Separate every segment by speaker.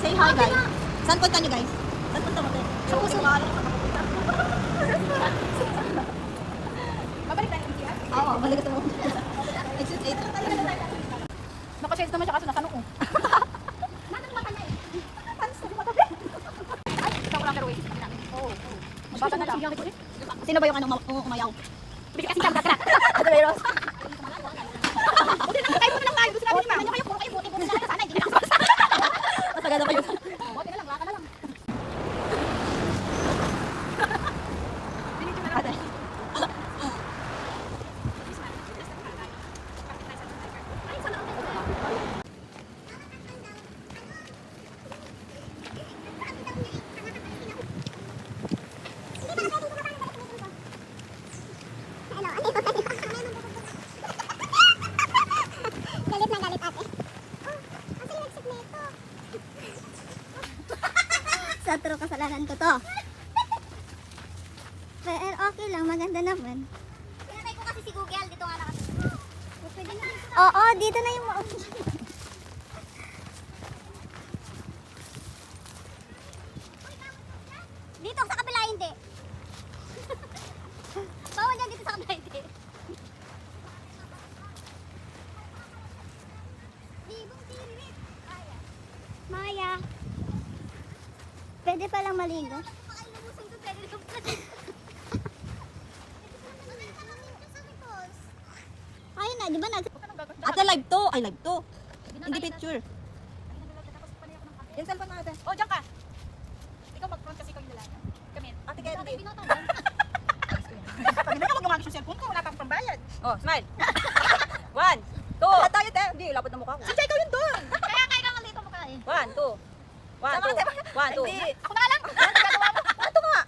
Speaker 1: Say hi guys. Saan punta nyo guys? Saan punta mo tayo? Sa puso.
Speaker 2: Babalik tayo ng siya.
Speaker 1: Oo, balik ito mo. Exit 8.
Speaker 2: Naka-change naman siya kaso nasa noo.
Speaker 1: Nanang mata niya eh.
Speaker 2: Ay, ikaw lang pero wait. Oo. Bata na lang.
Speaker 1: Sino ba yung umayaw?
Speaker 2: Bigyan kasi siya magkakrak. Ano ba yun? Buti na kayo muna lang tayo. Gusto namin ni Ma.
Speaker 1: Kayo, puro kayo, buti na lang sana, hindi na nakasama. Mas maganda pa yun.
Speaker 2: Buti na lang, wala ka na lang.
Speaker 1: Ate.
Speaker 3: Galit na galit ate. Ang saligsik nito. Sa true kasalanan ko to. Pero okay lang, maganda naman. Pinatay ko kasi si Google, dito nga nakasama. Pwede na dito. Oo, dito na yung dito, sa kabila hindi. Bawal yan dito sa kabila hindi. Libong tiririt. Maya. Pwede palang maligo. Ayun na, di ba nag...
Speaker 1: Ate, live to. Ay, live to. Hindi picture. Yung cellphone mo ate.
Speaker 2: Oh, diyan ka. Ikaw mag-front kasi ikaw yung lalaki. Kami.
Speaker 1: Ate, kaya hindi.
Speaker 2: Pag naman gumamit yung cellphone ko, wala kang pambayad.
Speaker 1: Oh, smile. 1, 2. Tayo te. Hindi, lapot na mukha ko.
Speaker 2: Sige, ikaw yun doon.
Speaker 3: Kaya kaya naman dito mukha eh.
Speaker 1: 1, 2. 1, 2. 1, 2.
Speaker 2: Hindi. Ako na lang. Ano gagawa mo?
Speaker 1: Ito nga.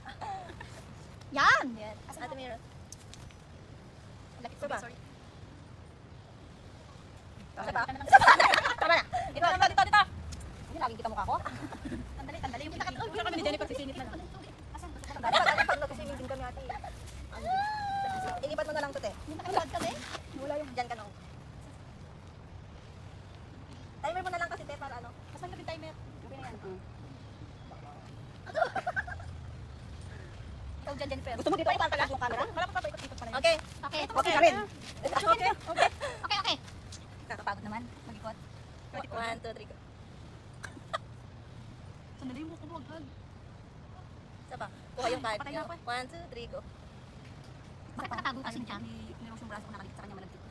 Speaker 2: Yan.
Speaker 1: Ate Mira.
Speaker 2: Laki
Speaker 1: Ito ba?
Speaker 2: sorry.
Speaker 1: Isa pa?
Speaker 2: Tama na.
Speaker 1: Dito, dito, dito, dito. Hindi, laging kita mukha ko.
Speaker 2: Tandali, tandali. Yung kita Yung kami ni Jennifer sisinit na lang.
Speaker 1: Pag nag-swimming din kami ate. Ilipat mo na lang to te.
Speaker 2: Hindi nakakad kami.
Speaker 1: Wala yung dyan ka nung. Timer mo na lang kasi te para ano.
Speaker 2: Mas maganda yung timer. Okay na yan. Ikaw dyan, Jennifer.
Speaker 1: Gusto mo dito ipantala yung camera?
Speaker 2: Wala pa papaikot-ikot pala yun.
Speaker 1: Okay.
Speaker 3: Okay,
Speaker 1: Okay ka rin.
Speaker 2: Okay. Okay.
Speaker 3: okay, okay.
Speaker 1: Kakapagod naman.
Speaker 2: Mag-ikot.
Speaker 1: 1, 2, 3, go.
Speaker 2: Sandali mo ko agad.
Speaker 1: Isa pa. Kuha yung card.
Speaker 2: Patay na ako
Speaker 1: 1, 2, 3, go.
Speaker 3: Bakit nakatago kasi siya?
Speaker 2: Nilong yung braso ko nakalikit sa kanya malagkit.